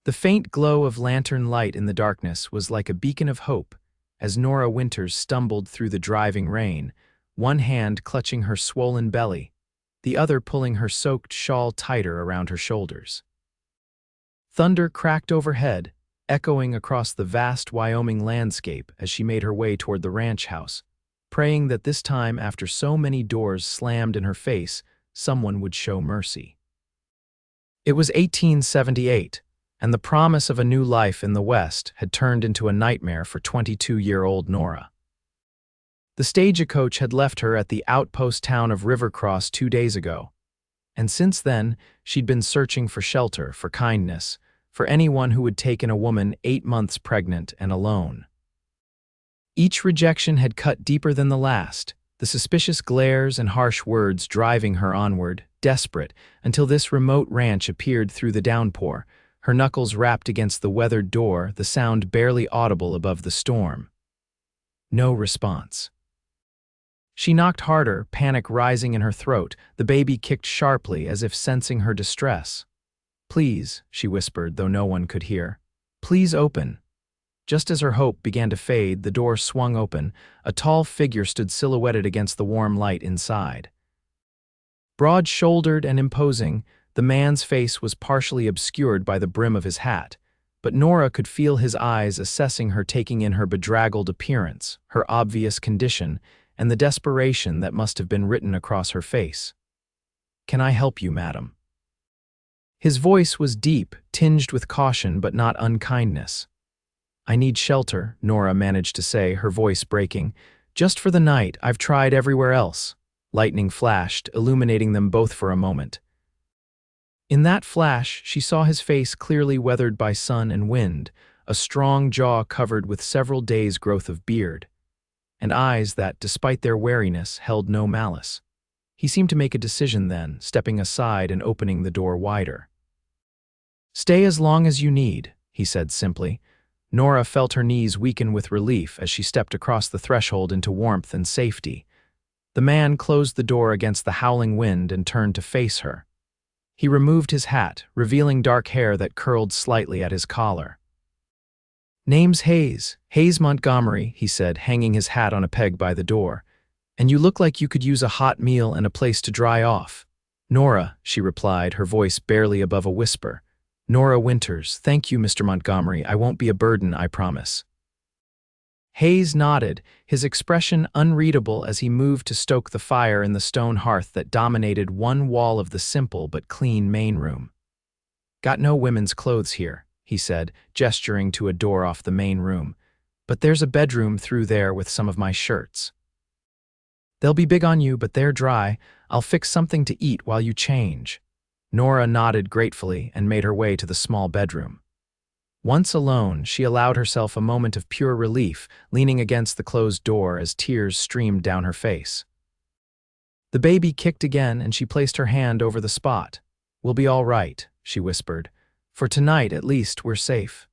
The faint glow of lantern light in the darkness was like a beacon of hope as Nora Winters stumbled through the driving rain, one hand clutching her swollen belly, the other pulling her soaked shawl tighter around her shoulders. Thunder cracked overhead, echoing across the vast Wyoming landscape as she made her way toward the ranch house, praying that this time, after so many doors slammed in her face, someone would show mercy. It was 1878, and the promise of a new life in the West had turned into a nightmare for 22-year-old Nora. The stagecoach had left her at the outpost town of Rivercross 2 days ago, and since then she'd been searching for shelter, for kindness, for anyone who would take in a woman 8 months pregnant and alone. Each rejection had cut deeper than the last, the suspicious glares and harsh words driving her onward, desperate, until this remote ranch appeared through the downpour, her knuckles rapped against the weathered door, the sound barely audible above the storm. No response. She knocked harder, panic rising in her throat. The baby kicked sharply as if sensing her distress. "Please," she whispered, though no one could hear. "Please open." Just as her hope began to fade, the door swung open. A tall figure stood silhouetted against the warm light inside. Broad-shouldered and imposing, the man's face was partially obscured by the brim of his hat, but Nora could feel his eyes assessing her, taking in her bedraggled appearance, her obvious condition, and the desperation that must have been written across her face. "Can I help you, madam?" His voice was deep, tinged with caution but not unkindness. "I need shelter," Nora managed to say, her voice breaking. "Just for the night. I've tried everywhere else." Lightning flashed, illuminating them both for a moment. In that flash, she saw his face clearly weathered by sun and wind, a strong jaw covered with several days' growth of beard, and eyes that, despite their wariness, held no malice. He seemed to make a decision then, stepping aside and opening the door wider. "Stay as long as you need," he said simply. Nora felt her knees weaken with relief as she stepped across the threshold into warmth and safety. The man closed the door against the howling wind and turned to face her. He removed his hat, revealing dark hair that curled slightly at his collar. "Name's Hayes Montgomery," he said, hanging his hat on a peg by the door. "And you look like you could use a hot meal and a place to dry off." "Nora," she replied, her voice barely above a whisper. "Nora Winters. Thank you, Mr. Montgomery. I won't be a burden, I promise." Hayes nodded, his expression unreadable as he moved to stoke the fire in the stone hearth that dominated one wall of the simple but clean main room. "Got no women's clothes here," he said, gesturing to a door off the main room. "But there's a bedroom through there with some of my shirts. They'll be big on you, but they're dry. I'll fix something to eat while you change." Nora nodded gratefully and made her way to the small bedroom. Once alone, she allowed herself a moment of pure relief, leaning against the closed door as tears streamed down her face. The baby kicked again, and she placed her hand over the spot. "We'll be all right," she whispered. "For tonight, at least, we're safe."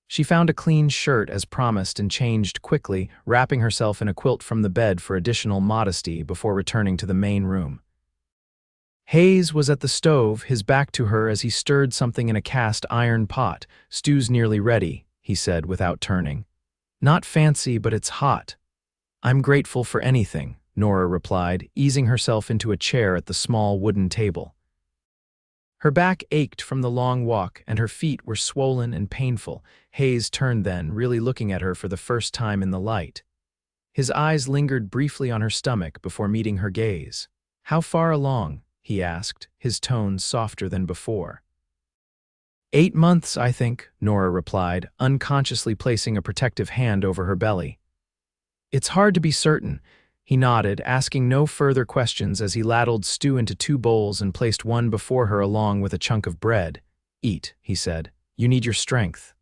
She found a clean shirt as promised and changed quickly, wrapping herself in a quilt from the bed for additional modesty before returning to the main room. Hayes was at the stove, his back to her as he stirred something in a cast iron pot. "Stew's nearly ready," he said without turning. "Not fancy, but it's hot." "I'm grateful for anything," Nora replied, easing herself into a chair at the small wooden table. Her back ached from the long walk, and her feet were swollen and painful. Hayes turned then, really looking at her for the first time in the light. His eyes lingered briefly on her stomach before meeting her gaze. "How far along?" he asked, his tone softer than before. 8 months, I think," Nora replied, unconsciously placing a protective hand over her belly. "It's hard to be certain," he nodded, asking no further questions as he ladled stew into 2 bowls and placed one before her along with a chunk of bread. "Eat," he said. "You need your strength."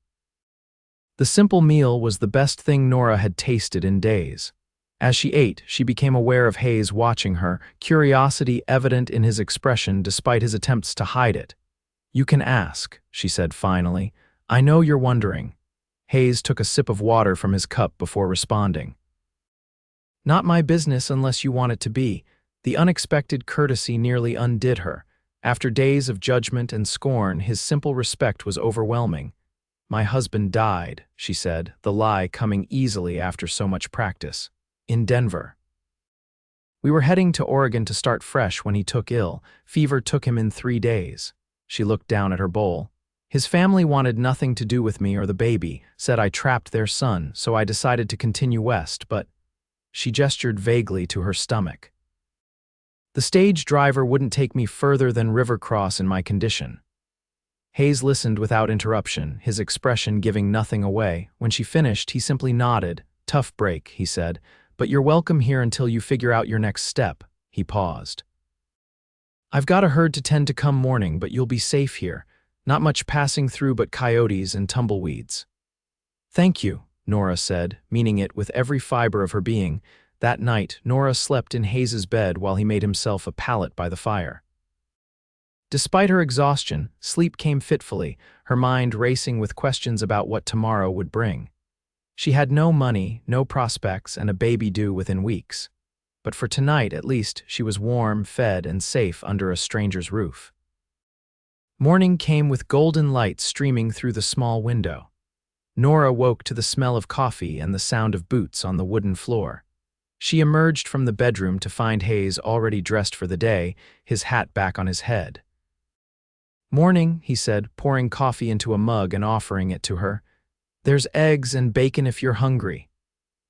The simple meal was the best thing Nora had tasted in days. As she ate, she became aware of Hayes watching her, curiosity evident in his expression despite his attempts to hide it. "You can ask," she said finally. "I know you're wondering." Hayes took a sip of water from his cup before responding. "Not my business unless you want it to be." The unexpected courtesy nearly undid her, After days of judgment and scorn, his simple respect was overwhelming. "My husband died," she said, the lie coming easily after so much practice. "In Denver. We were heading to Oregon to start fresh when he took ill. Fever took him in 3 days." She looked down at her bowl. "His family wanted nothing to do with me or the baby, said I trapped their son, so I decided to continue west, but—" She gestured vaguely to her stomach. "The stage driver wouldn't take me further than Rivercross in my condition." Hayes listened without interruption, his expression giving nothing away. When she finished, he simply nodded. "Tough break," he said, "but you're welcome here until you figure out your next step." He paused. "I've got a herd to tend to come morning, but you'll be safe here. Not much passing through but coyotes and tumbleweeds." "Thank you," Nora said, meaning it with every fiber of her being. That night, Nora slept in Hayes's bed while he made himself a pallet by the fire. Despite her exhaustion, sleep came fitfully, her mind racing with questions about what tomorrow would bring. She had no money, no prospects, and a baby due within weeks. But for tonight, at least, she was warm, fed, and safe under a stranger's roof. Morning came with golden light streaming through the small window. Nora woke to the smell of coffee and the sound of boots on the wooden floor. She emerged from the bedroom to find Hayes already dressed for the day, his hat back on his head. "Morning," he said, pouring coffee into a mug and offering it to her. "There's eggs and bacon if you're hungry."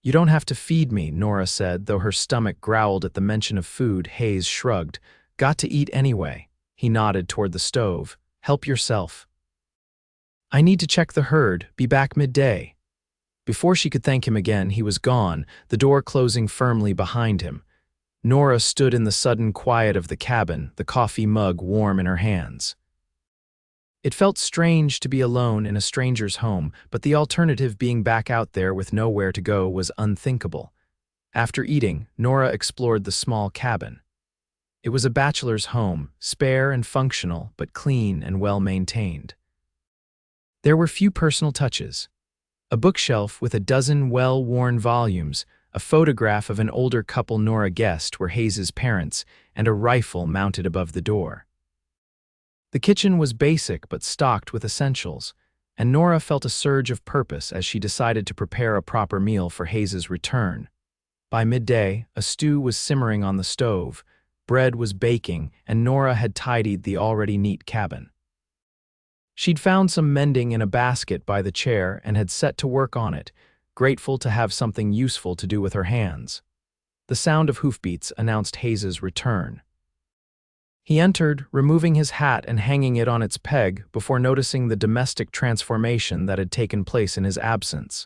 "You don't have to feed me," Nora said, though her stomach growled at the mention of food. Hayes shrugged. "Got to eat anyway." He nodded toward the stove. "Help yourself." "I need to check the herd, be back midday." Before she could thank him again, he was gone, the door closing firmly behind him. Nora stood in the sudden quiet of the cabin, the coffee mug warm in her hands. It felt strange to be alone in a stranger's home, but the alternative, being back out there with nowhere to go, was unthinkable. After eating, Nora explored the small cabin. It was a bachelor's home, spare and functional, but clean and well-maintained. There were few personal touches. A bookshelf with a dozen well-worn volumes, a photograph of an older couple Nora guessed were Hayes's parents, and a rifle mounted above the door. The kitchen was basic but stocked with essentials, and Nora felt a surge of purpose as she decided to prepare a proper meal for Hayes's return. By midday, a stew was simmering on the stove, bread was baking, and Nora had tidied the already neat cabin. She'd found some mending in a basket by the chair and had set to work on it, grateful to have something useful to do with her hands. The sound of hoofbeats announced Hayes's return. He entered, removing his hat and hanging it on its peg before noticing the domestic transformation that had taken place in his absence.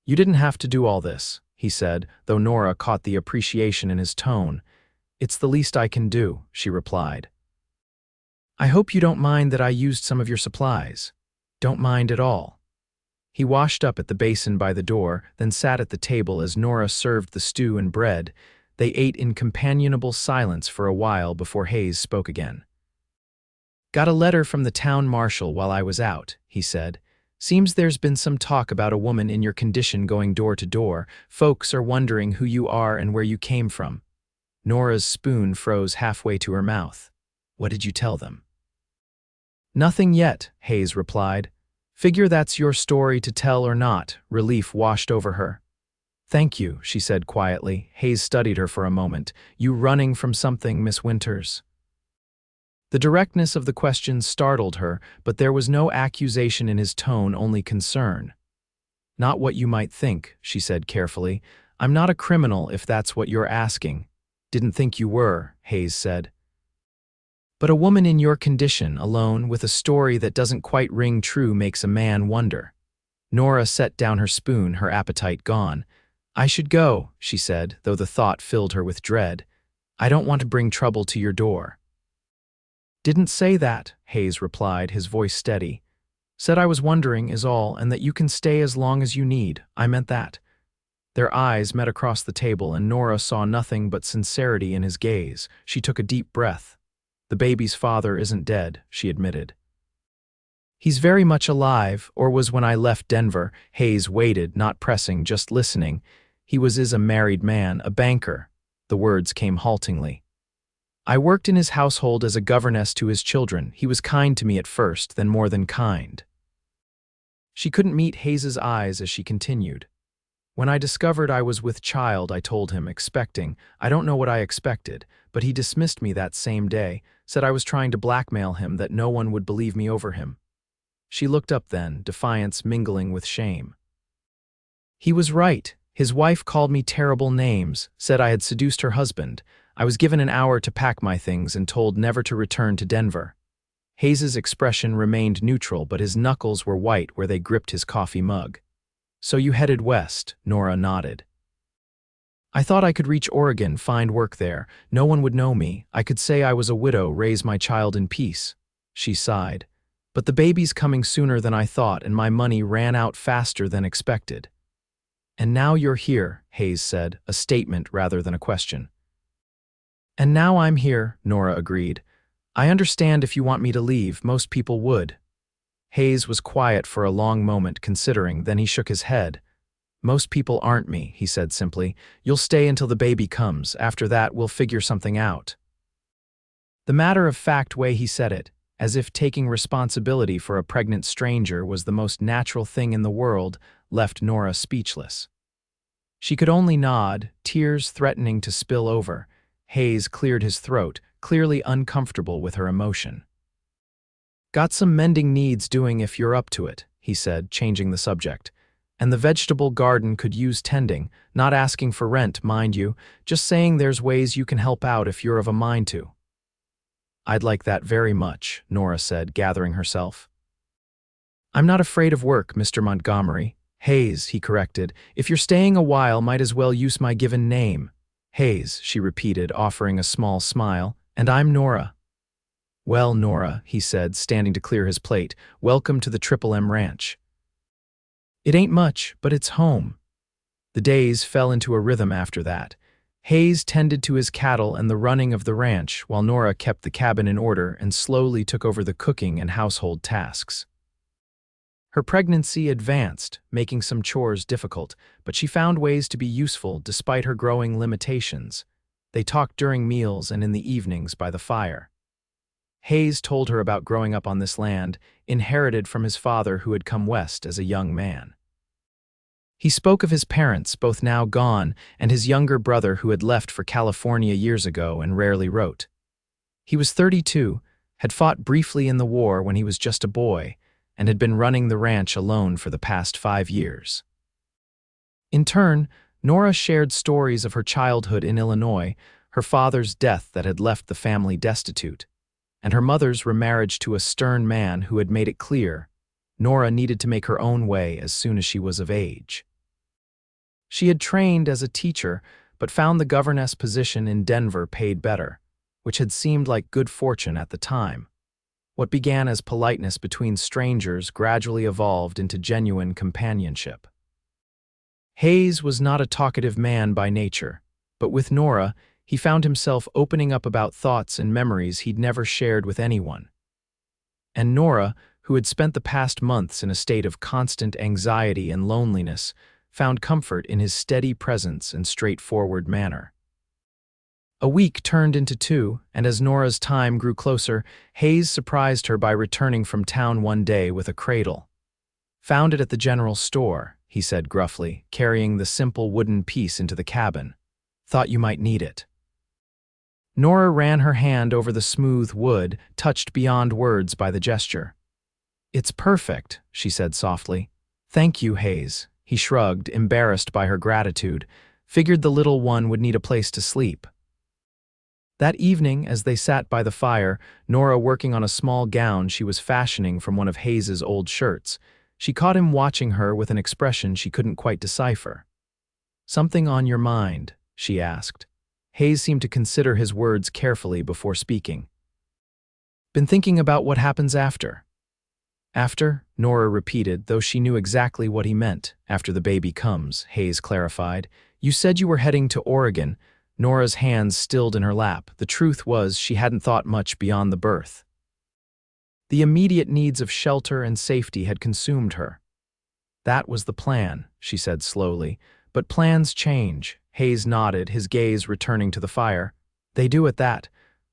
"You didn't have to do all this," he said, though Nora caught the appreciation in his tone. "It's the least I can do," she replied. "I hope you don't mind that I used some of your supplies." "Don't mind at all." He washed up at the basin by the door, then sat at the table as Nora served the stew and bread. They ate in companionable silence for a while before Hayes spoke again. "Got a letter from the town marshal while I was out," he said. "Seems there's been some talk about a woman in your condition going door to door. Folks are wondering who you are and where you came from." Nora's spoon froze halfway to her mouth. "What did you tell them?" "Nothing yet," Hayes replied. "Figure that's your story to tell or not." Relief washed over her. "Thank you," she said quietly. Hayes studied her for a moment. "You running from something, Miss Winters?" The directness of the question startled her, but there was no accusation in his tone, only concern. "Not what you might think," she said carefully. "I'm not a criminal, if that's what you're asking." "Didn't think you were," Hayes said. "But a woman in your condition, alone, with a story that doesn't quite ring true, makes a man wonder." Nora set down her spoon, her appetite gone. "I should go," she said, though the thought filled her with dread. "I don't want to bring trouble to your door." "Didn't say that," Hayes replied, his voice steady. "Said I was wondering, is all, and that you can stay as long as you need. I meant that." Their eyes met across the table, and Nora saw nothing but sincerity in his gaze. She took a deep breath. "The baby's father isn't dead," she admitted. "He's very much alive, or was when I left Denver." Hayes waited, not pressing, just listening. "He is a married man, a banker." The words came haltingly. I worked in his household as a governess to his children. He was kind to me at first, then more than kind. She couldn't meet Hayes's eyes as she continued. When I discovered I was with child, I told him, expecting. I don't know what I expected, but he dismissed me that same day, said I was trying to blackmail him, that no one would believe me over him. She looked up then, defiance mingling with shame. He was right. His wife called me terrible names, said I had seduced her husband. I was given an hour to pack my things and told never to return to Denver. Hayes's expression remained neutral, but his knuckles were white where they gripped his coffee mug. So you headed west, Nora nodded. I thought I could reach Oregon, find work there. No one would know me. I could say I was a widow, raise my child in peace. She sighed. But the baby's coming sooner than I thought, and my money ran out faster than expected. And now you're here, Hayes said, a statement rather than a question. And now I'm here, Nora agreed. I understand if you want me to leave, most people would. Hayes was quiet for a long moment, considering, then he shook his head. Most people aren't me, he said simply. You'll stay until the baby comes. After that, we'll figure something out. The matter-of-fact way he said it, as if taking responsibility for a pregnant stranger was the most natural thing in the world, left Nora speechless. She could only nod, tears threatening to spill over. Hayes cleared his throat, clearly uncomfortable with her emotion. Got some mending needs doing if you're up to it, he said, changing the subject. And the vegetable garden could use tending, not asking for rent, mind you, just saying there's ways you can help out if you're of a mind to. I'd like that very much, Nora said, gathering herself. I'm not afraid of work, Mr. Montgomery. Hayes, he corrected. If you're staying a while, might as well use my given name. Hayes, she repeated, offering a small smile. And I'm Nora. Well, Nora, he said, standing to clear his plate, welcome to the Triple M Ranch. It ain't much, but it's home. The days fell into a rhythm after that. Hayes tended to his cattle and the running of the ranch, while Nora kept the cabin in order and slowly took over the cooking and household tasks. Her pregnancy advanced, making some chores difficult, but she found ways to be useful despite her growing limitations. They talked during meals and in the evenings by the fire. Hayes told her about growing up on this land, inherited from his father who had come west as a young man. He spoke of his parents, both now gone, and his younger brother who had left for California years ago and rarely wrote. He was 32, had fought briefly in the war when he was just a boy, and had been running the ranch alone for the past 5 years. In turn, Nora shared stories of her childhood in Illinois, her father's death that had left the family destitute, and her mother's remarriage to a stern man who had made it clear Nora needed to make her own way as soon as she was of age. She had trained as a teacher, but found the governess position in Denver paid better, which had seemed like good fortune at the time. What began as politeness between strangers gradually evolved into genuine companionship. Hayes was not a talkative man by nature, but with Nora, he found himself opening up about thoughts and memories he'd never shared with anyone. And Nora, who had spent the past months in a state of constant anxiety and loneliness, found comfort in his steady presence and straightforward manner. A week turned into 2, and as Nora's time grew closer, Hayes surprised her by returning from town one day with a cradle. Found it at the general store, he said gruffly, carrying the simple wooden piece into the cabin. Thought you might need it. Nora ran her hand over the smooth wood, touched beyond words by the gesture. It's perfect, she said softly. Thank you, Hayes. He shrugged, embarrassed by her gratitude, figured the little one would need a place to sleep. That evening, as they sat by the fire, Nora working on a small gown she was fashioning from one of Hayes's old shirts, she caught him watching her with an expression she couldn't quite decipher. Something on your mind? She asked. Hayes seemed to consider his words carefully before speaking. Been thinking about what happens after. After, Nora repeated, though she knew exactly what he meant. After the baby comes, Hayes clarified. You said you were heading to Oregon. Nora's hands stilled in her lap. The truth was she hadn't thought much beyond the birth. The immediate needs of shelter and safety had consumed her. That was the plan, she said slowly. But plans change. Hayes nodded, his gaze returning to the fire. They do at that.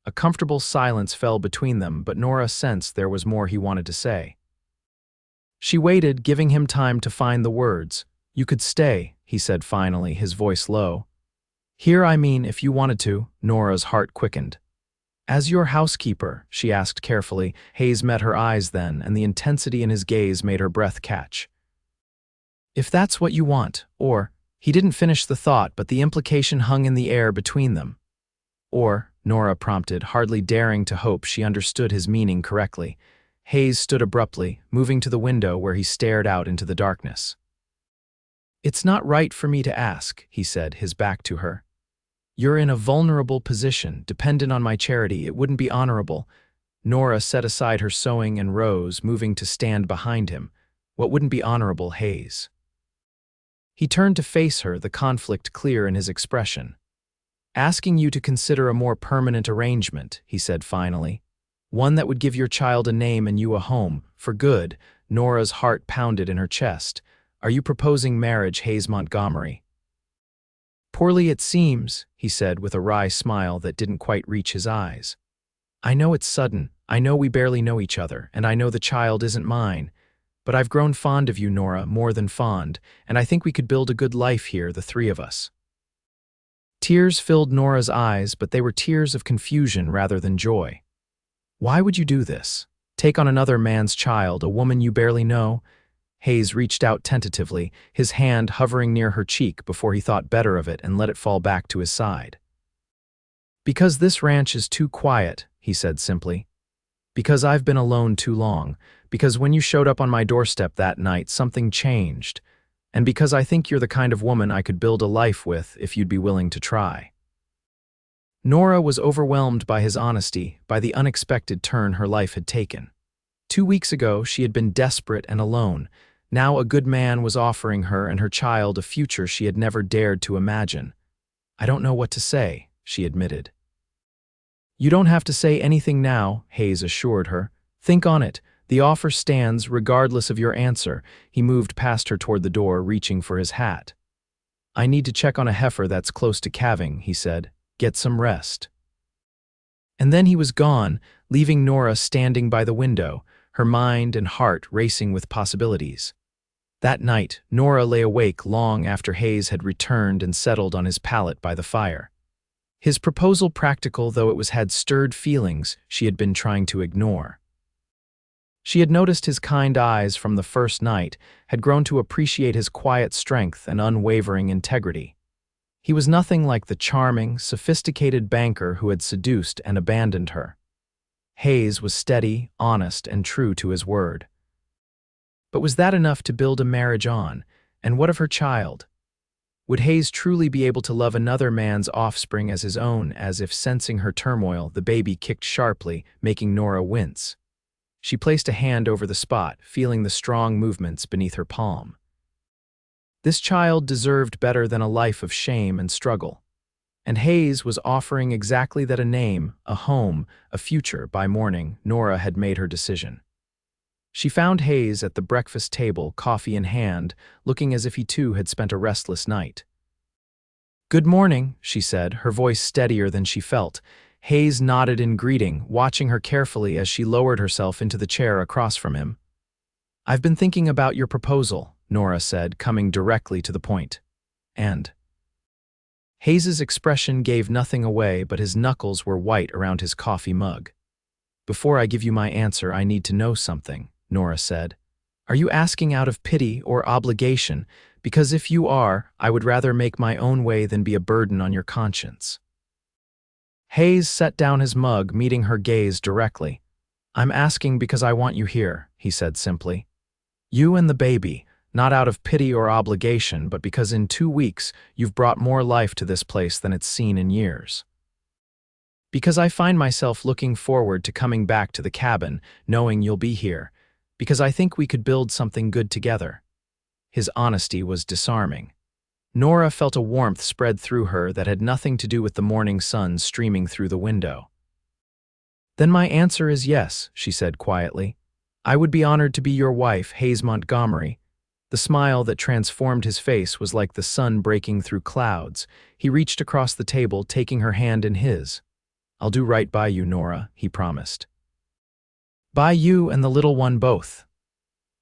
A comfortable silence fell between them, but Nora sensed there was more he wanted to say. She waited, giving him time to find the words. "You could stay," he said finally, his voice low. "Here, I mean, if you wanted to." Nora's heart quickened. "As your housekeeper?" she asked carefully. Hayes met her eyes then, and the intensity in his gaze made her breath catch. "If that's what you want, or—" He didn't finish the thought, but the implication hung in the air between them. "Or," Nora prompted, hardly daring to hope she understood his meaning correctly. Hayes stood abruptly, moving to the window where he stared out into the darkness. "It's not right for me to ask," he said, his back to her. "You're in a vulnerable position, dependent on my charity. It wouldn't be honorable." Nora set aside her sewing and rose, moving to stand behind him. "What wouldn't be honorable, Hayes?" He turned to face her, the conflict clear in his expression. "Asking you to consider a more permanent arrangement," he said finally. "One that would give your child a name and you a home, for good." Nora's heart pounded in her chest. "Are you proposing marriage, Hayes Montgomery?" "Poorly it seems," he said with a wry smile that didn't quite reach his eyes. "I know it's sudden, I know we barely know each other, and I know the child isn't mine. But I've grown fond of you, Nora, more than fond, and I think we could build a good life here, the three of us." Tears filled Nora's eyes, but they were tears of confusion rather than joy. "Why would you do this? Take on another man's child, a woman you barely know?" Hayes reached out tentatively, his hand hovering near her cheek before he thought better of it and let it fall back to his side. "Because this ranch is too quiet," he said simply. "Because I've been alone too long. Because when you showed up on my doorstep that night, something changed. And because I think you're the kind of woman I could build a life with if you'd be willing to try." Nora was overwhelmed by his honesty, by the unexpected turn her life had taken. 2 weeks ago, she had been desperate and alone. Now a good man was offering her and her child a future she had never dared to imagine. "I don't know what to say," she admitted. "You don't have to say anything now," Hayes assured her. "Think on it. The offer stands regardless of your answer." He moved past her toward the door, reaching for his hat. "I need to check on a heifer that's close to calving," he said. "Get some rest." And then he was gone, leaving Nora standing by the window, her mind and heart racing with possibilities. That night, Nora lay awake long after Hayes had returned and settled on his pallet by the fire. His proposal, practical though it was, had stirred feelings she had been trying to ignore. She had noticed his kind eyes from the first night, had grown to appreciate his quiet strength and unwavering integrity. He was nothing like the charming, sophisticated banker who had seduced and abandoned her. Hayes was steady, honest, and true to his word. But was that enough to build a marriage on? And what of her child? Would Hayes truly be able to love another man's offspring as his own? As if sensing her turmoil, the baby kicked sharply, making Nora wince. She placed a hand over the spot, feeling the strong movements beneath her palm. This child deserved better than a life of shame and struggle. And Hayes was offering exactly that: a name, a home, a future. By morning, Nora had made her decision. She found Hayes at the breakfast table, coffee in hand, looking as if he too had spent a restless night. "Good morning," she said, her voice steadier than she felt. Hayes nodded in greeting, watching her carefully as she lowered herself into the chair across from him. "I've been thinking about your proposal," Nora said, coming directly to the point. "And?" Hayes's expression gave nothing away, but his knuckles were white around his coffee mug. "Before I give you my answer, I need to know something," Nora said. "Are you asking out of pity or obligation? Because if you are, I would rather make my own way than be a burden on your conscience." Hayes set down his mug, meeting her gaze directly. "I'm asking because I want you here," he said simply. "You and the baby, not out of pity or obligation, but because in 2 weeks you've brought more life to this place than it's seen in years. Because I find myself looking forward to coming back to the cabin, knowing you'll be here. Because I think we could build something good together." His honesty was disarming. Nora felt a warmth spread through her that had nothing to do with the morning sun streaming through the window. "Then my answer is yes," she said quietly. "I would be honored to be your wife, Hayes Montgomery." The smile that transformed his face was like the sun breaking through clouds. He reached across the table, taking her hand in his. "I'll do right by you, Nora," he promised. "By you and the little one both."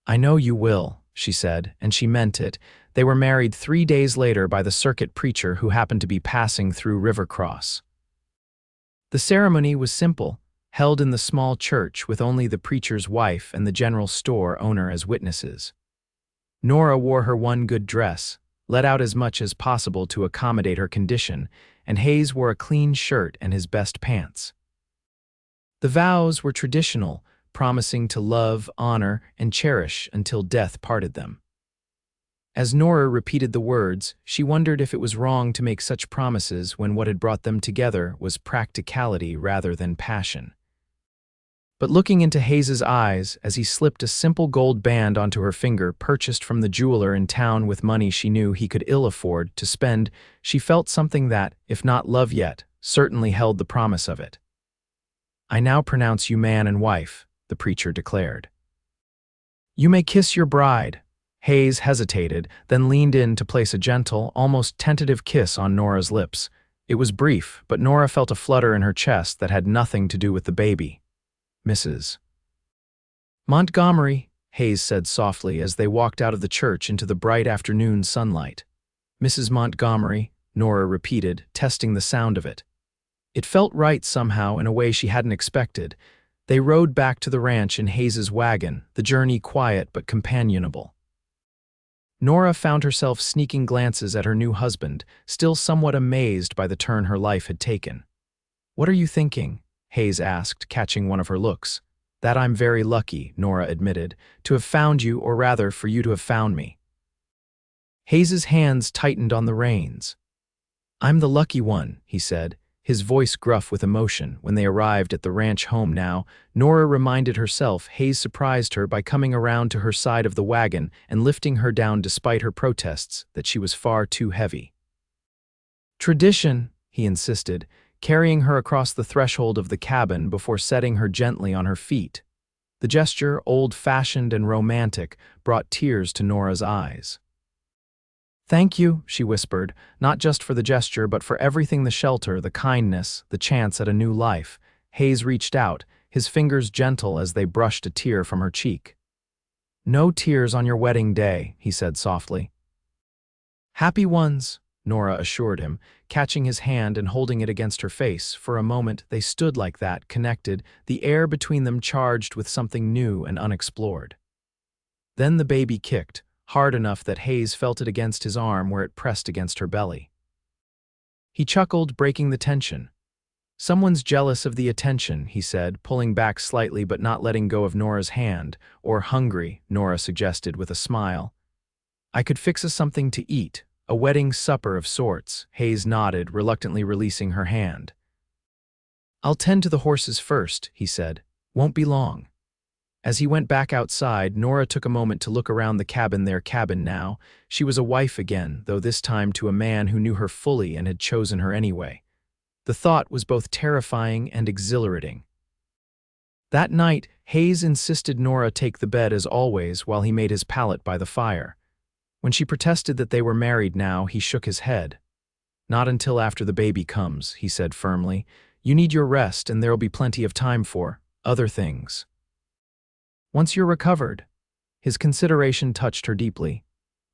"I know you will," she said, and she meant it. They were married 3 days later by the circuit preacher who happened to be passing through River Cross. The ceremony was simple, held in the small church with only the preacher's wife and the general store owner as witnesses. Nora wore her one good dress, let out as much as possible to accommodate her condition, and Hayes wore a clean shirt and his best pants. The vows were traditional, promising to love, honor, and cherish until death parted them. As Nora repeated the words, she wondered if it was wrong to make such promises when what had brought them together was practicality rather than passion. But looking into Hayes's eyes as he slipped a simple gold band onto her finger purchased from the jeweler in town with money she knew he could ill afford to spend, she felt something that, if not love yet, certainly held the promise of it. "I now pronounce you man and wife," the preacher declared. "You may kiss your bride." Hayes hesitated, then leaned in to place a gentle, almost tentative kiss on Nora's lips. It was brief, but Nora felt a flutter in her chest that had nothing to do with the baby. "Mrs. Montgomery," Hayes said softly as they walked out of the church into the bright afternoon sunlight. "Mrs. Montgomery," Nora repeated, testing the sound of it. It felt right somehow in a way she hadn't expected. They rode back to the ranch in Hayes's wagon, the journey quiet but companionable. Nora found herself sneaking glances at her new husband, still somewhat amazed by the turn her life had taken. "What are you thinking?" Hayes asked, catching one of her looks. "That I'm very lucky," Nora admitted, "to have found you, or rather, for you to have found me." Hayes's hands tightened on the reins. "I'm the lucky one," he said, his voice gruff with emotion. When they arrived at the ranch home now, Nora reminded herself Hayes surprised her by coming around to her side of the wagon and lifting her down despite her protests that she was far too heavy. "Tradition," he insisted, carrying her across the threshold of the cabin before setting her gently on her feet. The gesture, old-fashioned and romantic, brought tears to Nora's eyes. "Thank you," she whispered, not just for the gesture but for everything: the shelter, the kindness, the chance at a new life. Hayes reached out, his fingers gentle as they brushed a tear from her cheek. "No tears on your wedding day," he said softly. "Happy ones," Nora assured him, catching his hand and holding it against her face. For a moment they stood like that, connected, the air between them charged with something new and unexplored. Then the baby kicked, hard enough that Hayes felt it against his arm where it pressed against her belly. He chuckled, breaking the tension. "Someone's jealous of the attention," he said, pulling back slightly but not letting go of Nora's hand. "Or hungry," Nora suggested with a smile. "I could fix us something to eat, a wedding supper of sorts." Hayes nodded, reluctantly releasing her hand. "I'll tend to the horses first," he said. "Won't be long." As he went back outside, Nora took a moment to look around the cabin, their cabin now. She was a wife again, though this time to a man who knew her fully and had chosen her anyway. The thought was both terrifying and exhilarating. That night, Hayes insisted Nora take the bed as always while he made his pallet by the fire. When she protested that they were married now, he shook his head. "Not until after the baby comes," he said firmly. "You need your rest and there'll be plenty of time for other things. Once you're recovered." His consideration touched her deeply.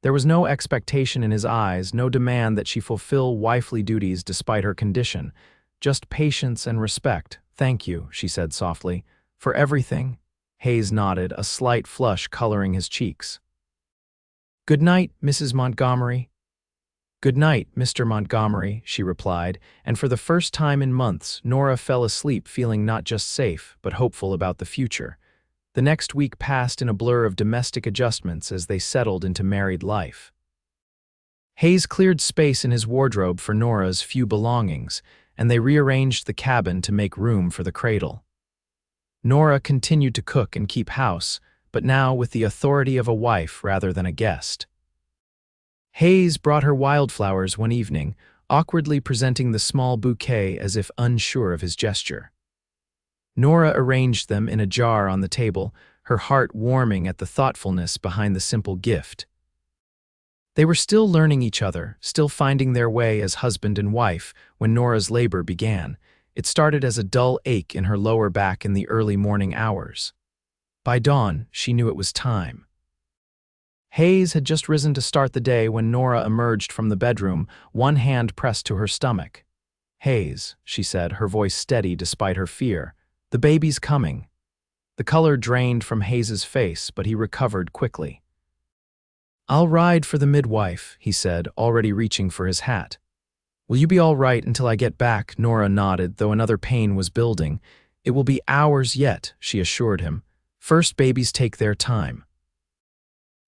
There was no expectation in his eyes, no demand that she fulfill wifely duties despite her condition, just patience and respect. "Thank you," she said softly. "For everything?" Hayes nodded, a slight flush coloring his cheeks. "Good night, Mrs. Montgomery." "Good night, Mr. Montgomery," she replied, and for the first time in months, Nora fell asleep feeling not just safe, but hopeful about the future. The next week passed in a blur of domestic adjustments as they settled into married life. Hayes cleared space in his wardrobe for Nora's few belongings, and they rearranged the cabin to make room for the cradle. Nora continued to cook and keep house, but now with the authority of a wife rather than a guest. Hayes brought her wildflowers one evening, awkwardly presenting the small bouquet as if unsure of his gesture. Nora arranged them in a jar on the table, her heart warming at the thoughtfulness behind the simple gift. They were still learning each other, still finding their way as husband and wife, when Nora's labor began. It started as a dull ache in her lower back in the early morning hours. By dawn, she knew it was time. Hayes had just risen to start the day when Nora emerged from the bedroom, one hand pressed to her stomach. "Hayes," she said, her voice steady despite her fear. "The baby's coming." The color drained from Hayes's face, but he recovered quickly. "I'll ride for the midwife," he said, already reaching for his hat. "Will you be all right until I get back?" Nora nodded, though another pain was building. "It will be hours yet," she assured him. "First babies take their time."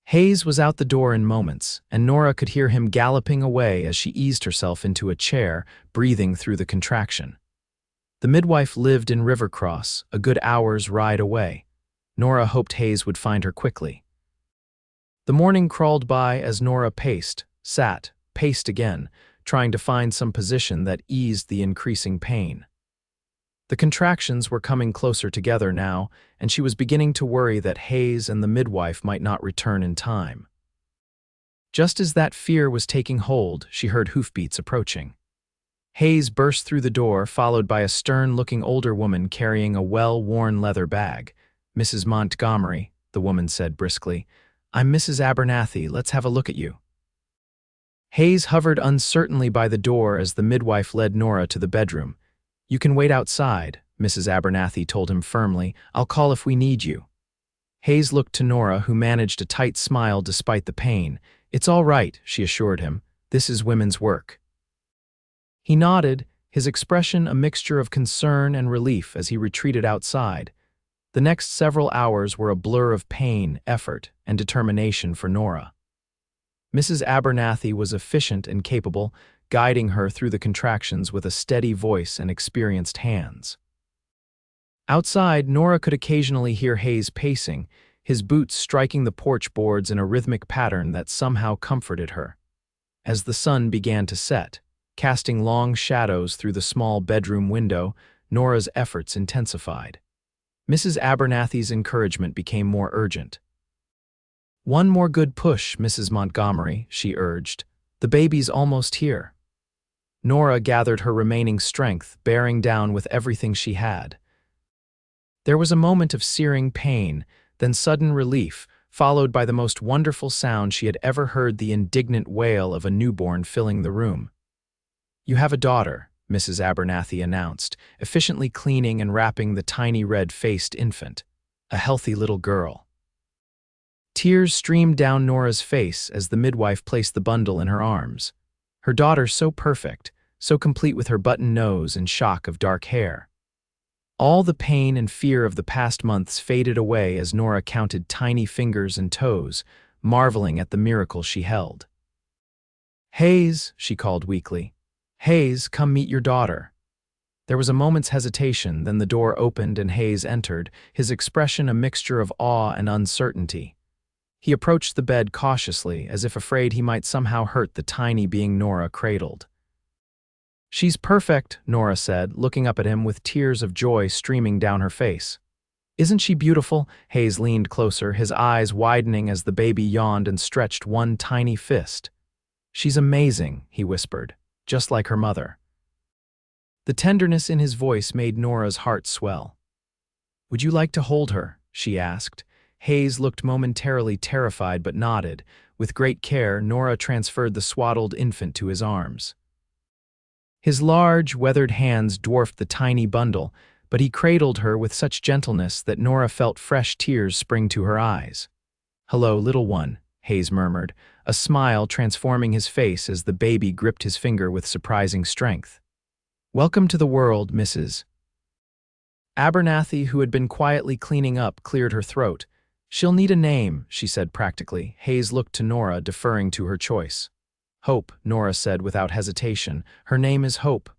Hayes was out the door in moments, and Nora could hear him galloping away as she eased herself into a chair, breathing through the contraction. The midwife lived in Rivercross, a good hour's ride away. Nora hoped Hayes would find her quickly. The morning crawled by as Nora paced, sat, paced again, trying to find some position that eased the increasing pain. The contractions were coming closer together now, and she was beginning to worry that Hayes and the midwife might not return in time. Just as that fear was taking hold, she heard hoofbeats approaching. Hayes burst through the door, followed by a stern-looking older woman carrying a well-worn leather bag. "Mrs. Montgomery," the woman said briskly. "I'm Mrs. Abernathy. Let's have a look at you." Hayes hovered uncertainly by the door as the midwife led Nora to the bedroom. "You can wait outside," Mrs. Abernathy told him firmly. "I'll call if we need you." Hayes looked to Nora, who managed a tight smile despite the pain. "It's all right," she assured him. "This is women's work." He nodded, his expression a mixture of concern and relief as he retreated outside. The next several hours were a blur of pain, effort, and determination for Nora. Mrs. Abernathy was efficient and capable, guiding her through the contractions with a steady voice and experienced hands. Outside, Nora could occasionally hear Hayes pacing, his boots striking the porch boards in a rhythmic pattern that somehow comforted her. As the sun began to set, casting long shadows through the small bedroom window, Nora's efforts intensified. Mrs. Abernathy's encouragement became more urgent. "One more good push, Mrs. Montgomery," she urged. "The baby's almost here." Nora gathered her remaining strength, bearing down with everything she had. There was a moment of searing pain, then sudden relief, followed by the most wonderful sound she had ever heard, the indignant wail of a newborn filling the room. "You have a daughter," Mrs. Abernathy announced, efficiently cleaning and wrapping the tiny red-faced infant. "A healthy little girl." Tears streamed down Nora's face as the midwife placed the bundle in her arms. Her daughter so perfect, so complete with her button nose and shock of dark hair. All the pain and fear of the past months faded away as Nora counted tiny fingers and toes, marveling at the miracle she held. "Hayes," she called weakly. "Hayes, come meet your daughter." There was a moment's hesitation, then the door opened and Hayes entered, his expression a mixture of awe and uncertainty. He approached the bed cautiously, as if afraid he might somehow hurt the tiny being Nora cradled. "She's perfect," Nora said, looking up at him with tears of joy streaming down her face. "Isn't she beautiful?" Hayes leaned closer, his eyes widening as the baby yawned and stretched one tiny fist. "She's amazing," he whispered, "just like her mother." The tenderness in his voice made Nora's heart swell. "Would you like to hold her?" she asked. Hayes looked momentarily terrified but nodded. With great care, Nora transferred the swaddled infant to his arms. His large, weathered hands dwarfed the tiny bundle, but he cradled her with such gentleness that Nora felt fresh tears spring to her eyes. "Hello, little one," Hayes murmured, a smile transforming his face as the baby gripped his finger with surprising strength. "Welcome to the world, Mrs. Abernathy, who had been quietly cleaning up, cleared her throat. "She'll need a name," she said practically. Hayes looked to Nora, deferring to her choice. "Hope," Nora said without hesitation. "Her name is Hope."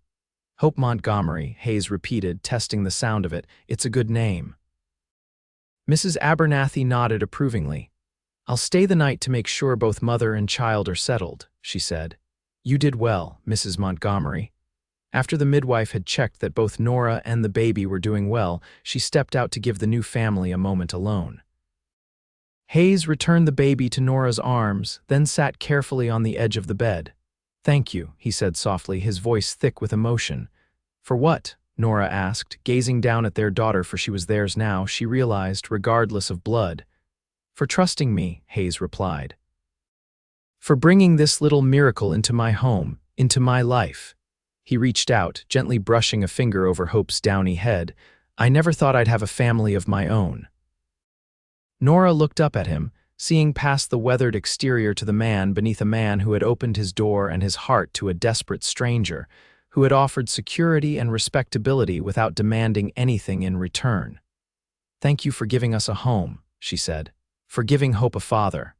"Hope Montgomery," Hayes repeated, testing the sound of it. "It's a good name." Mrs. Abernathy nodded approvingly. "I'll stay the night to make sure both mother and child are settled," she said. "You did well, Mrs. Montgomery." After the midwife had checked that both Nora and the baby were doing well, she stepped out to give the new family a moment alone. Hayes returned the baby to Nora's arms, then sat carefully on the edge of the bed. "Thank you," he said softly, his voice thick with emotion. "For what?" Nora asked, gazing down at their daughter, for she was theirs now, she realized, regardless of blood. For trusting me, Hayes replied. For bringing this little miracle into my home, into my life. He reached out, gently brushing a finger over Hope's downy head. I never thought I'd have a family of my own. Nora looked up at him, seeing past the weathered exterior to the man beneath, a man who had opened his door and his heart to a desperate stranger, who had offered security and respectability without demanding anything in return. Thank you for giving us a home, she said, for giving Hope a father.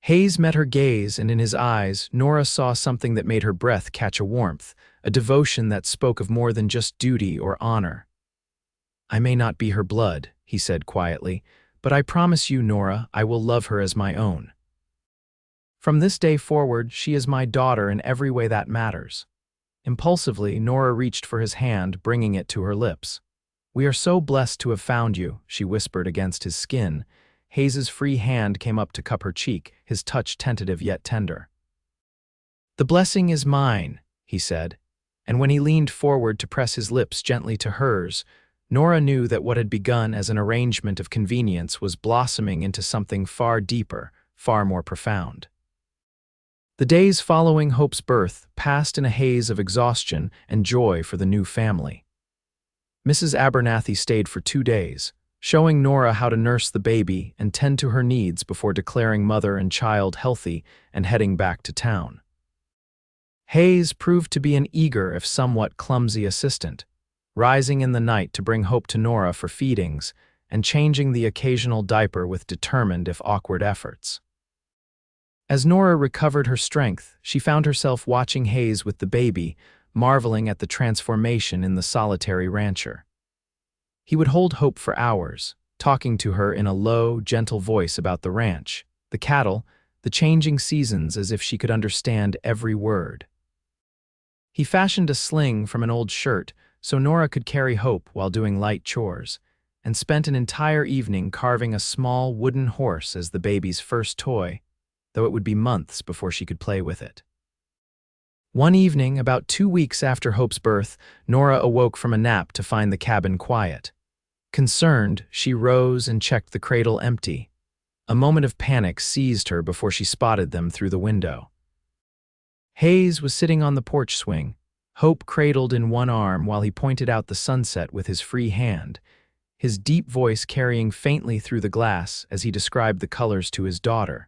Hayes met her gaze, and in his eyes, Nora saw something that made her breath catch a warmth, a devotion that spoke of more than just duty or honor. I may not be her blood, he said quietly, but I promise you, Nora, I will love her as my own. From this day forward, she is my daughter in every way that matters. Impulsively, Nora reached for his hand, bringing it to her lips. We are so blessed to have found you, she whispered against his skin. Hayes's free hand came up to cup her cheek, his touch tentative yet tender. The blessing is mine, he said, and when he leaned forward to press his lips gently to hers, Nora knew that what had begun as an arrangement of convenience was blossoming into something far deeper, far more profound. The days following Hope's birth passed in a haze of exhaustion and joy for the new family. Mrs. Abernathy stayed for 2 days, showing Nora how to nurse the baby and tend to her needs before declaring mother and child healthy and heading back to town. Hayes proved to be an eager if somewhat clumsy assistant, rising in the night to bring Hope to Nora for feedings and changing the occasional diaper with determined if awkward efforts. As Nora recovered her strength, she found herself watching Hayes with the baby, marveling at the transformation in the solitary rancher. He would hold Hope for hours, talking to her in a low, gentle voice about the ranch, the cattle, the changing seasons, as if she could understand every word. He fashioned a sling from an old shirt so Nora could carry Hope while doing light chores, and spent an entire evening carving a small wooden horse as the baby's first toy, though it would be months before she could play with it. One evening, about 2 weeks after Hope's birth, Nora awoke from a nap to find the cabin quiet. Concerned, she rose and checked the cradle empty. A moment of panic seized her before she spotted them through the window. Hayes was sitting on the porch swing, Hope cradled in one arm while he pointed out the sunset with his free hand, his deep voice carrying faintly through the glass as he described the colors to his daughter.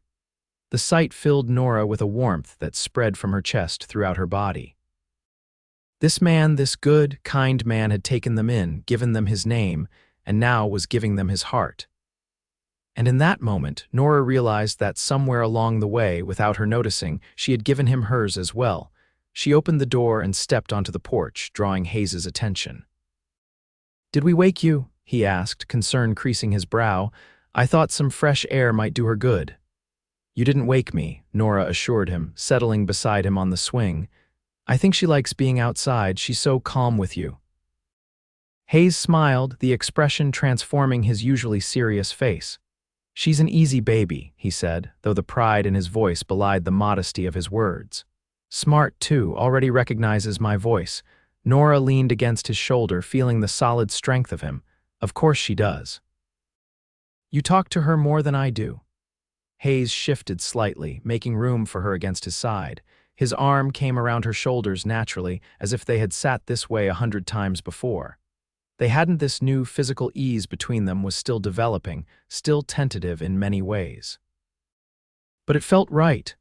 The sight filled Nora with a warmth that spread from her chest throughout her body. This man, this good, kind man, had taken them in, given them his name, and now was giving them his heart. And in that moment, Nora realized that somewhere along the way, without her noticing, she had given him hers as well. She opened the door and stepped onto the porch, drawing Hayes's attention. "Did we wake you?" he asked, concern creasing his brow. "I thought some fresh air might do her good." "You didn't wake me," Nora assured him, settling beside him on the swing. "I think she likes being outside. She's so calm with you." Hayes smiled, the expression transforming his usually serious face. "She's an easy baby," he said, though the pride in his voice belied the modesty of his words. "Smart, too, already recognizes my voice." Nora leaned against his shoulder, feeling the solid strength of him. "Of course she does." "You talk to her more than I do." Hayes shifted slightly, making room for her against his side. His arm came around her shoulders naturally, as if they had sat this way 100 times before. They hadn't. This new physical ease between them was still developing, still tentative in many ways. But it felt right.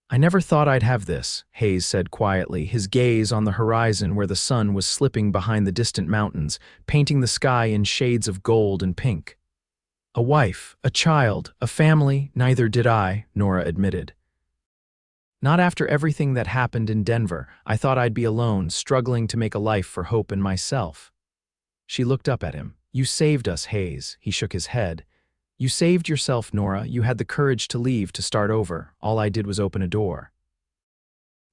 "I never thought I'd have this," Hayes said quietly, his gaze on the horizon where the sun was slipping behind the distant mountains, painting the sky in shades of gold and pink. "A wife, a child, a family, neither did I," Nora admitted. "Not after everything that happened in Denver. I thought I'd be alone, struggling to make a life for Hope and myself." She looked up at him. "You saved us, Hayes." He shook his head. "You saved yourself, Nora. You had the courage to leave, to start over. All I did was open a door."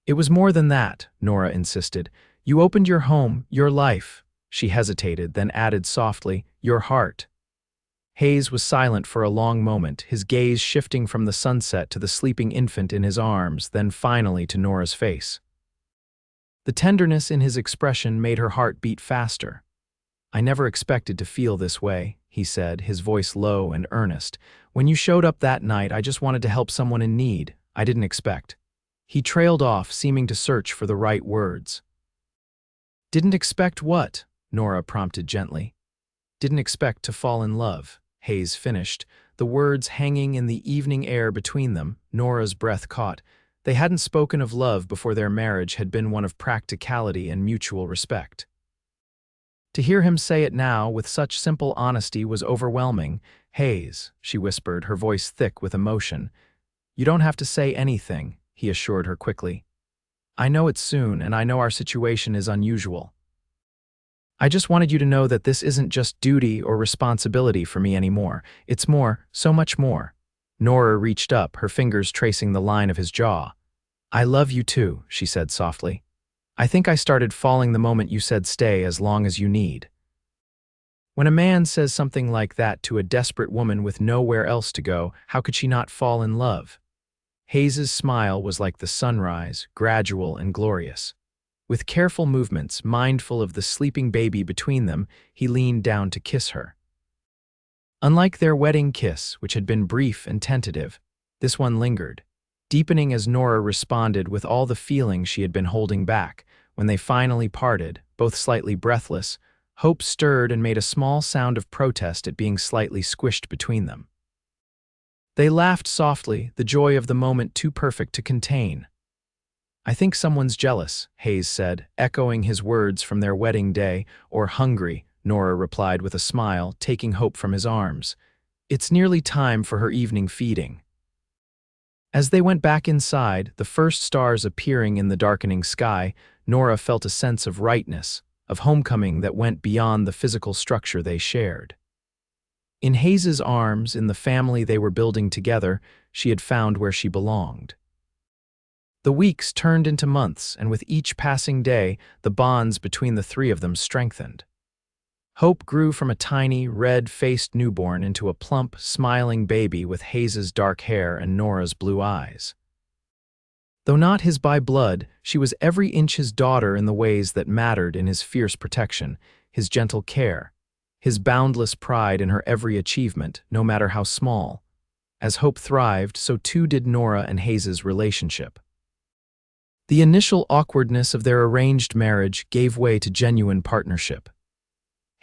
"It was more than that," Nora insisted. "You opened your home, your life." She hesitated, then added softly, "Your heart." Hayes was silent for a long moment, his gaze shifting from the sunset to the sleeping infant in his arms, then finally to Nora's face. The tenderness in his expression made her heart beat faster. "I never expected to feel this way," he said, his voice low and earnest. "When you showed up that night, I just wanted to help someone in need. I didn't expect." He trailed off, seeming to search for the right words. "Didn't expect what?" Nora prompted gently. "Didn't expect to fall in love," Hayes finished, the words hanging in the evening air between them. Nora's breath caught. They hadn't spoken of love before their marriage had been one of practicality and mutual respect. To hear him say it now with such simple honesty was overwhelming. "Hayes," she whispered, her voice thick with emotion. "You don't have to say anything," he assured her quickly. "I know it's soon, and I know our situation is unusual. I just wanted you to know that this isn't just duty or responsibility for me anymore. It's more, so much more." Nora reached up, her fingers tracing the line of his jaw. "I love you too," she said softly. "I think I started falling the moment you said stay as long as you need." When a man says something like that to a desperate woman with nowhere else to go, how could she not fall in love? Hayes's smile was like the sunrise, gradual and glorious. With careful movements, mindful of the sleeping baby between them, he leaned down to kiss her. Unlike their wedding kiss, which had been brief and tentative, this one lingered, deepening as Nora responded with all the feeling she had been holding back. When they finally parted, both slightly breathless, Hope stirred and made a small sound of protest at being slightly squished between them. They laughed softly, the joy of the moment too perfect to contain. "I think someone's jealous," Hayes said, echoing his words from their wedding day. "Or hungry," Nora replied with a smile, taking Hope from his arms. "It's nearly time for her evening feeding." As they went back inside, the first stars appearing in the darkening sky, Nora felt a sense of rightness, of homecoming that went beyond the physical structure they shared. In Hayes's arms, in the family they were building together, she had found where she belonged. The weeks turned into months, and with each passing day, the bonds between the three of them strengthened. Hope grew from a tiny, red-faced newborn into a plump, smiling baby with Hayes's dark hair and Nora's blue eyes. Though not his by blood, she was every inch his daughter in the ways that mattered in his fierce protection, his gentle care, his boundless pride in her every achievement, no matter how small. As Hope thrived, so too did Nora and Hayes's relationship. The initial awkwardness of their arranged marriage gave way to genuine partnership.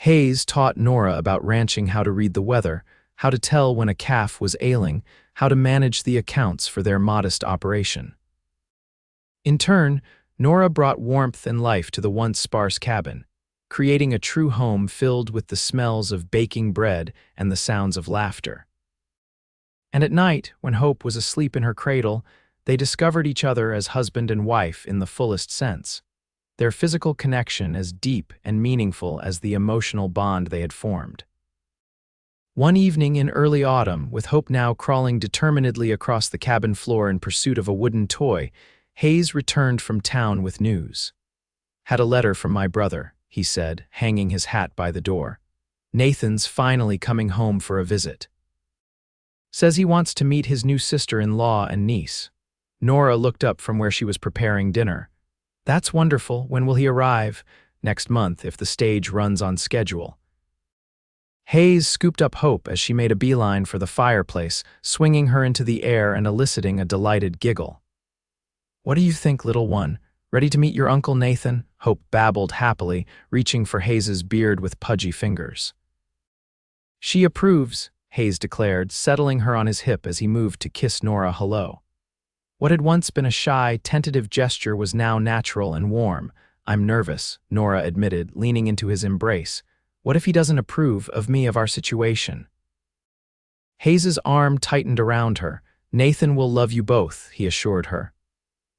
Hayes taught Nora about ranching, how to read the weather, how to tell when a calf was ailing, how to manage the accounts for their modest operation. In turn, Nora brought warmth and life to the once sparse cabin, creating a true home filled with the smells of baking bread and the sounds of laughter. And at night, when Hope was asleep in her cradle, they discovered each other as husband and wife in the fullest sense, their physical connection as deep and meaningful as the emotional bond they had formed. One evening in early autumn, with Hope now crawling determinedly across the cabin floor in pursuit of a wooden toy, Hayes returned from town with news. "Had a letter from my brother," he said, hanging his hat by the door. "Nathan's finally coming home for a visit. Says he wants to meet his new sister-in-law and niece." Nora looked up from where she was preparing dinner. "That's wonderful. When will he arrive?" "Next month, if the stage runs on schedule." Hayes scooped up Hope as she made a beeline for the fireplace, swinging her into the air and eliciting a delighted giggle. "What do you think, little one? Ready to meet your Uncle Nathan?" Hope babbled happily, reaching for Hayes's beard with pudgy fingers. "She approves," Hayes declared, settling her on his hip as he moved to kiss Nora hello. What had once been a shy, tentative gesture was now natural and warm. "I'm nervous," Nora admitted, leaning into his embrace. "What if he doesn't approve of me, of our situation?" Hayes's arm tightened around her. "Nathan will love you both," he assured her.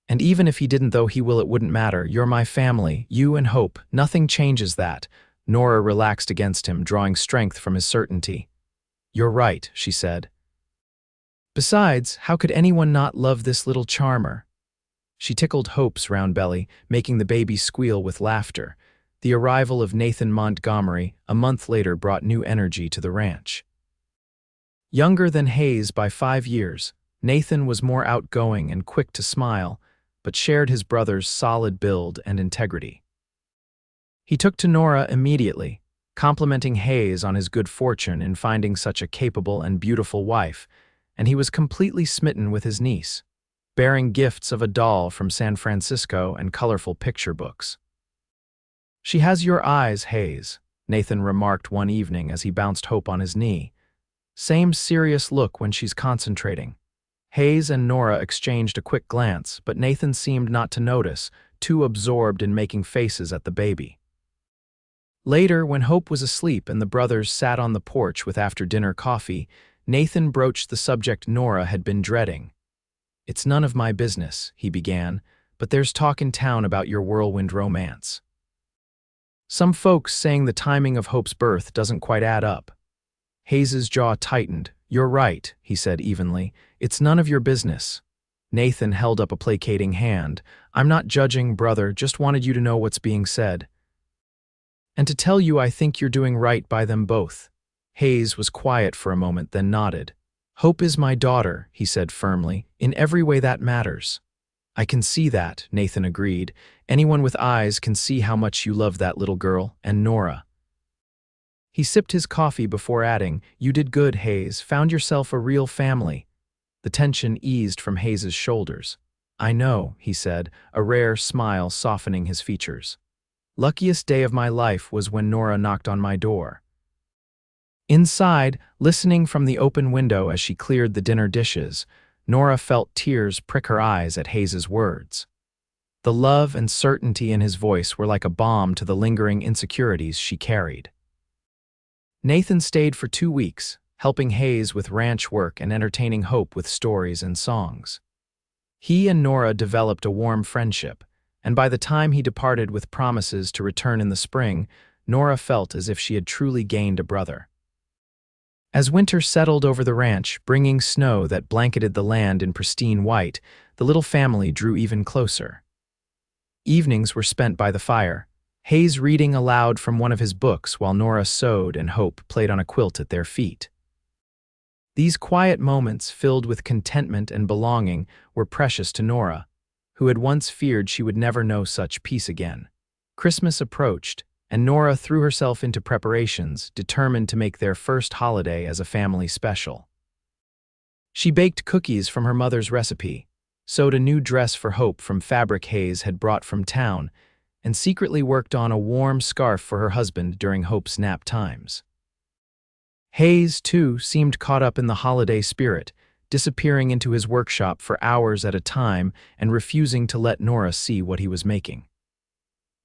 "And even if he didn't, though he will, it wouldn't matter. You're my family, you and Hope. Nothing changes that." Nora relaxed against him, drawing strength from his certainty. "You're right," she said. "Besides, how could anyone not love this little charmer?" She tickled Hope's round belly, making the baby squeal with laughter. The arrival of Nathan Montgomery, a month later, brought new energy to the ranch. Younger than Hayes by 5 years, Nathan was more outgoing and quick to smile, but shared his brother's solid build and integrity. He took to Nora immediately, complimenting Hayes on his good fortune in finding such a capable and beautiful wife, and he was completely smitten with his niece, bearing gifts of a doll from San Francisco and colorful picture books. "She has your eyes, Hayes," Nathan remarked one evening as he bounced Hope on his knee. "Same serious look when she's concentrating." Hayes and Nora exchanged a quick glance, but Nathan seemed not to notice, too absorbed in making faces at the baby. Later, when Hope was asleep and the brothers sat on the porch with after-dinner coffee, Nathan broached the subject Nora had been dreading. "It's none of my business," he began, "but there's talk in town about your whirlwind romance. Some folks saying the timing of Hope's birth doesn't quite add up." Hayes's jaw tightened. "You're right," he said evenly. "It's none of your business." Nathan held up a placating hand. "I'm not judging, brother, just wanted you to know what's being said. And to tell you I think you're doing right by them both." Hayes was quiet for a moment, then nodded. "Hope is my daughter," he said firmly. "In every way that matters." "I can see that," Nathan agreed. "Anyone with eyes can see how much you love that little girl, and Nora." He sipped his coffee before adding, "You did good, Hayes. Found yourself a real family." The tension eased from Hayes's shoulders. "I know," he said, a rare smile softening his features. "Luckiest day of my life was when Nora knocked on my door." Inside, listening from the open window as she cleared the dinner dishes, Nora felt tears prick her eyes at Hayes's words. The love and certainty in his voice were like a balm to the lingering insecurities she carried. Nathan stayed for 2 weeks, helping Hayes with ranch work and entertaining Hope with stories and songs. He and Nora developed a warm friendship, and by the time he departed with promises to return in the spring, Nora felt as if she had truly gained a brother. As winter settled over the ranch, bringing snow that blanketed the land in pristine white, the little family drew even closer. Evenings were spent by the fire, Hayes reading aloud from one of his books while Nora sewed and Hope played on a quilt at their feet. These quiet moments, filled with contentment and belonging, were precious to Nora, who had once feared she would never know such peace again. Christmas approached, and Nora threw herself into preparations, determined to make their first holiday as a family special. She baked cookies from her mother's recipe, sewed a new dress for Hope from fabric Hayes had brought from town, and secretly worked on a warm scarf for her husband during Hope's nap times. Hayes, too, seemed caught up in the holiday spirit, disappearing into his workshop for hours at a time and refusing to let Nora see what he was making.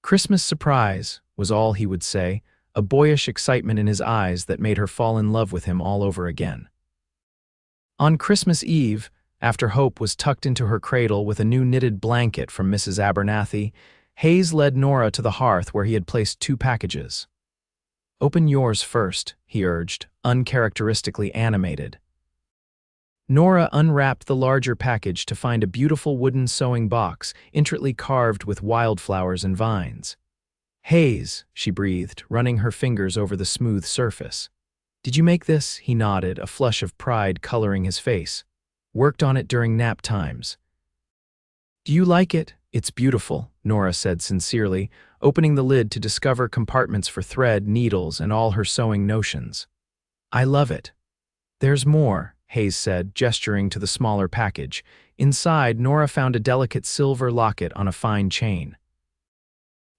"Christmas surprise," was all he would say, a boyish excitement in his eyes that made her fall in love with him all over again. On Christmas Eve, after Hope was tucked into her cradle with a new knitted blanket from Mrs. Abernathy, Hayes led Nora to the hearth where he had placed 2 packages. "Open yours first," he urged, uncharacteristically animated. Nora unwrapped the larger package to find a beautiful wooden sewing box, intricately carved with wildflowers and vines. "Hayes," she breathed, running her fingers over the smooth surface. "Did you make this?" He nodded, a flush of pride coloring his face. "Worked on it during nap times." "Do you like it?" "It's beautiful," Nora said sincerely, opening the lid to discover compartments for thread, needles, and all her sewing notions. "I love it." "There's more," Hayes said, gesturing to the smaller package. Inside, Nora found a delicate silver locket on a fine chain.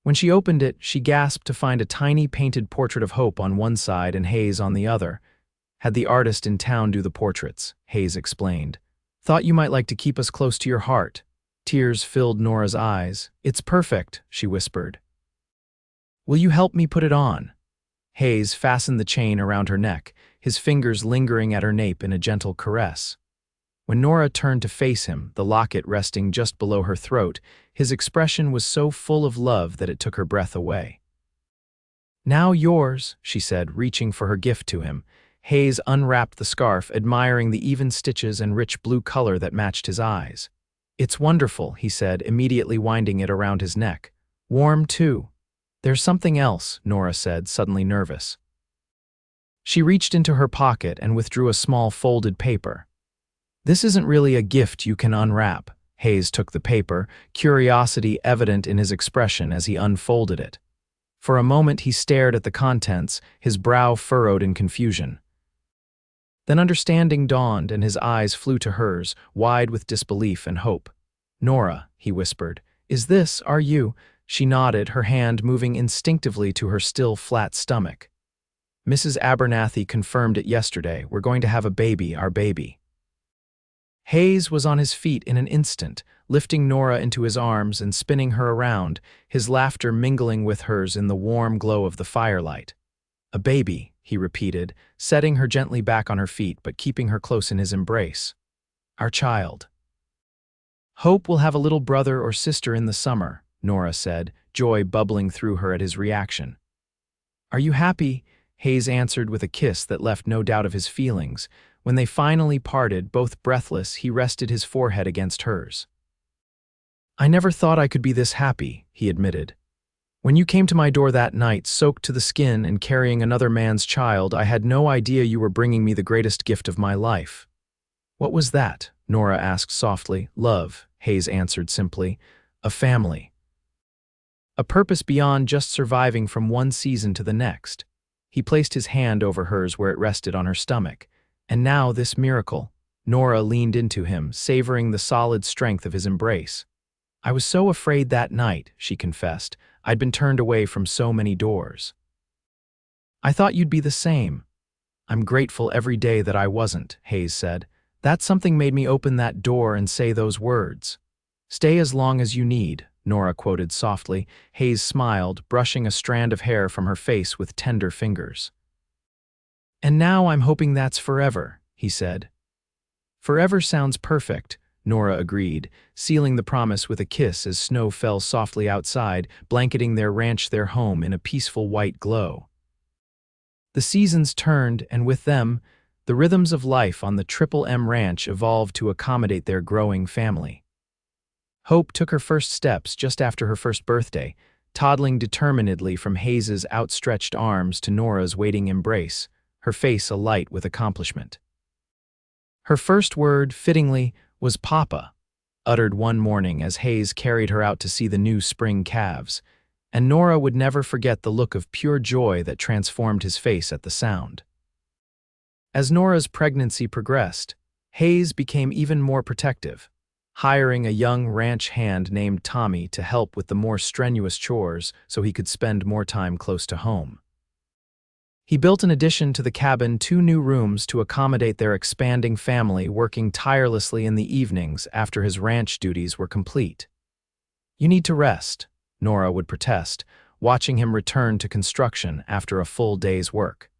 When she opened it, she gasped to find a tiny painted portrait of Hope on one side and Hayes on the other. "Had the artist in town do the portraits," Hayes explained. "Thought you might like to keep us close to your heart." Tears filled Nora's eyes. "It's perfect," she whispered. "Will you help me put it on?" Hayes fastened the chain around her neck, his fingers lingering at her nape in a gentle caress. When Nora turned to face him, the locket resting just below her throat, his expression was so full of love that it took her breath away. "Now yours," she said, reaching for her gift to him. Hayes unwrapped the scarf, admiring the even stitches and rich blue color that matched his eyes. "It's wonderful," he said, immediately winding it around his neck. "Warm, too." "There's something else," Nora said, suddenly nervous. She reached into her pocket and withdrew a small folded paper. "This isn't really a gift you can unwrap," Hayes took the paper, curiosity evident in his expression as he unfolded it. For a moment he stared at the contents, his brow furrowed in confusion. Then understanding dawned and his eyes flew to hers, wide with disbelief and hope. "Nora," he whispered, "are you?" She nodded, her hand moving instinctively to her still flat stomach. "Mrs. Abernathy confirmed it yesterday. We're going to have a baby, our baby." Hayes was on his feet in an instant, lifting Nora into his arms and spinning her around, his laughter mingling with hers in the warm glow of the firelight. "A baby," he repeated, setting her gently back on her feet but keeping her close in his embrace. "Our child." "Hope will have a little brother or sister in the summer," Nora said, joy bubbling through her at his reaction. "Are you happy?" Hayes answered with a kiss that left no doubt of his feelings. When they finally parted, both breathless, he rested his forehead against hers. "I never thought I could be this happy," he admitted. "When you came to my door that night, soaked to the skin and carrying another man's child, I had no idea you were bringing me the greatest gift of my life." "What was that?" Nora asked softly. "Love," Hayes answered simply. "A family. A purpose beyond just surviving from one season to the next." He placed his hand over hers where it rested on her stomach. "And now this miracle." Nora leaned into him, savoring the solid strength of his embrace. "I was so afraid that night," she confessed. "I'd been turned away from so many doors." "I thought you'd be the same." "I'm grateful every day that I wasn't," Hayes said. "That something made me open that door and say those words." "Stay as long as you need," Nora quoted softly. Hayes smiled, brushing a strand of hair from her face with tender fingers. "And now I'm hoping that's forever," he said. "Forever sounds perfect," Nora agreed, sealing the promise with a kiss as snow fell softly outside, blanketing their ranch, their home, in a peaceful white glow. The seasons turned, and with them, the rhythms of life on the Triple M Ranch evolved to accommodate their growing family. Hope took her first steps just after her first birthday, toddling determinedly from Hayes's outstretched arms to Nora's waiting embrace, her face alight with accomplishment. Her first word, fittingly, was "Papa," uttered one morning as Hayes carried her out to see the new spring calves, and Nora would never forget the look of pure joy that transformed his face at the sound. As Nora's pregnancy progressed, Hayes became even more protective, hiring a young ranch hand named Tommy to help with the more strenuous chores so he could spend more time close to home. He built in addition to the cabin 2 new rooms to accommodate their expanding family, working tirelessly in the evenings after his ranch duties were complete. "You need to rest," Nora would protest, watching him return to construction after a full day's work.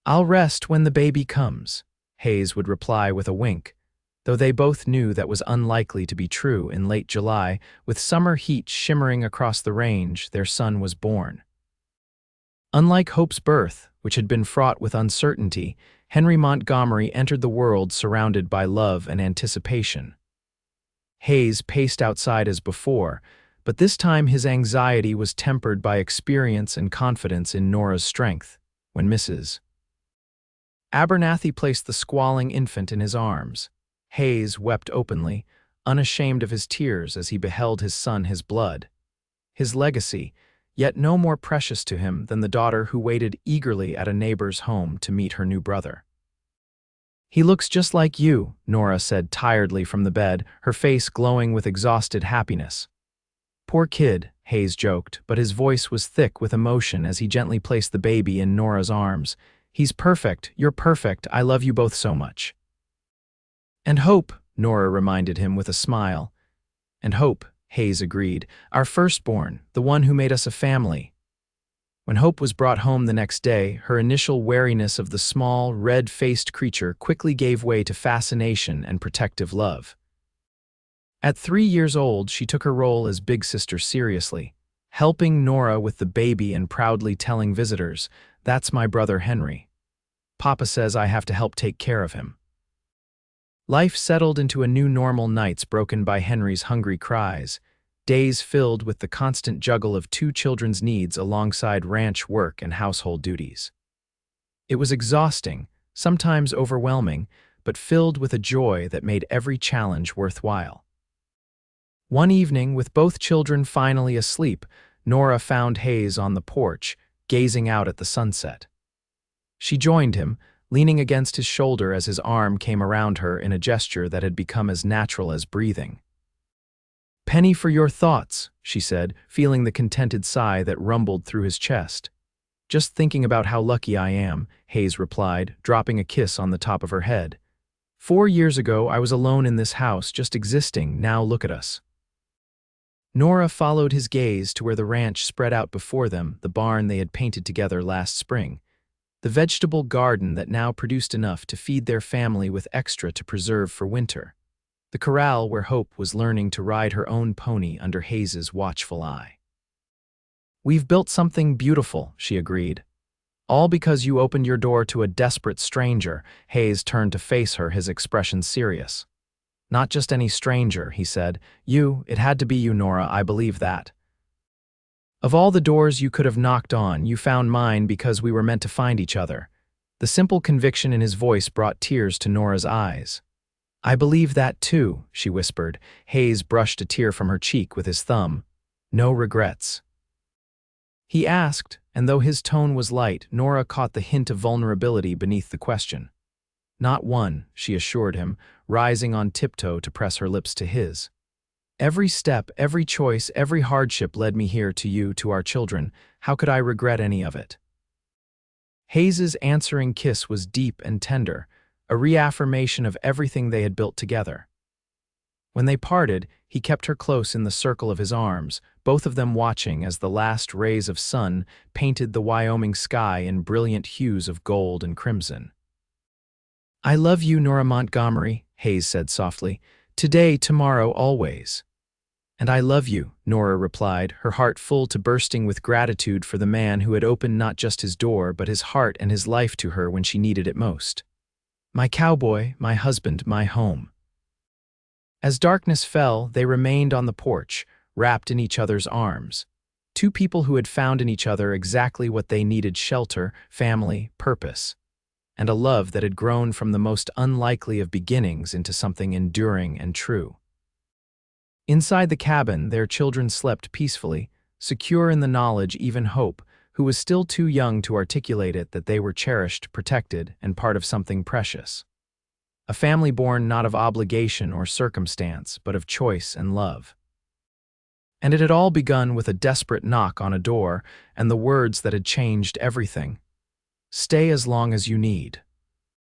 "I'll rest when the baby comes," Hayes would reply with a wink, though they both knew that was unlikely to be true. In late July, with summer heat shimmering across the range, their son was born. Unlike Hope's birth, which had been fraught with uncertainty, Henry Montgomery entered the world surrounded by love and anticipation. Hayes paced outside as before, but this time his anxiety was tempered by experience and confidence in Nora's strength. When Mrs. Abernathy placed the squalling infant in his arms, Hayes wept openly, unashamed of his tears as he beheld his son, his blood, his legacy, yet no more precious to him than the daughter who waited eagerly at a neighbor's home to meet her new brother. "He looks just like you," Nora said tiredly from the bed, her face glowing with exhausted happiness. "Poor kid," Hayes joked, but his voice was thick with emotion as he gently placed the baby in Nora's arms. "He's perfect, you're perfect, I love you both so much." "And Hope," Nora reminded him with a smile. "And Hope," Hayes agreed, "our firstborn, the one who made us a family." When Hope was brought home the next day, her initial wariness of the small, red-faced creature quickly gave way to fascination and protective love. At 3 years old, she took her role as big sister seriously, helping Nora with the baby and proudly telling visitors, "That's my brother Henry. Papa says I have to help take care of him." Life settled into a new normal, nights broken by Henry's hungry cries, days filled with the constant juggle of 2 children's needs alongside ranch work and household duties. It was exhausting, sometimes overwhelming, but filled with a joy that made every challenge worthwhile. One evening, with both children finally asleep, Nora found Hayes on the porch, gazing out at the sunset. She joined him, leaning against his shoulder as his arm came around her in a gesture that had become as natural as breathing. "Penny for your thoughts," she said, feeling the contented sigh that rumbled through his chest. "Just thinking about how lucky I am," Hayes replied, dropping a kiss on the top of her head. "4 years ago, I was alone in this house, just existing. Now look at us." Nora followed his gaze to where the ranch spread out before them, the barn they had painted together last spring, the vegetable garden that now produced enough to feed their family with extra to preserve for winter, the corral where Hope was learning to ride her own pony under Hayes's watchful eye. "We've built something beautiful," she agreed. "All because you opened your door to a desperate stranger." Hayes turned to face her, his expression serious. "Not just any stranger," he said. It had to be you, Nora, I believe that. Of all the doors you could have knocked on, you found mine because we were meant to find each other." The simple conviction in his voice brought tears to Nora's eyes. "I believe that too," she whispered. Hayes brushed a tear from her cheek with his thumb. "No regrets?" He asked, and though his tone was light, Nora caught the hint of vulnerability beneath the question. "Not one," she assured him, rising on tiptoe to press her lips to his. "Every step, every choice, every hardship led me here, to you, to our children. How could I regret any of it?" Hayes's answering kiss was deep and tender, a reaffirmation of everything they had built together. When they parted, he kept her close in the circle of his arms, both of them watching as the last rays of sun painted the Wyoming sky in brilliant hues of gold and crimson. "I love you, Nora Montgomery," Hayes said softly. "Today, tomorrow, always." "And I love you," Nora replied, her heart full to bursting with gratitude for the man who had opened not just his door, but his heart and his life to her when she needed it most. "My cowboy, my husband, my home." As darkness fell, they remained on the porch, wrapped in each other's arms. Two people who had found in each other exactly what they needed: shelter, family, purpose, and a love that had grown from the most unlikely of beginnings into something enduring and true. Inside the cabin, their children slept peacefully, secure in the knowledge, even Hope, who was still too young to articulate it, that they were cherished, protected, and part of something precious. A family born not of obligation or circumstance, but of choice and love. And it had all begun with a desperate knock on a door and the words that had changed everything. "Stay as long as you need."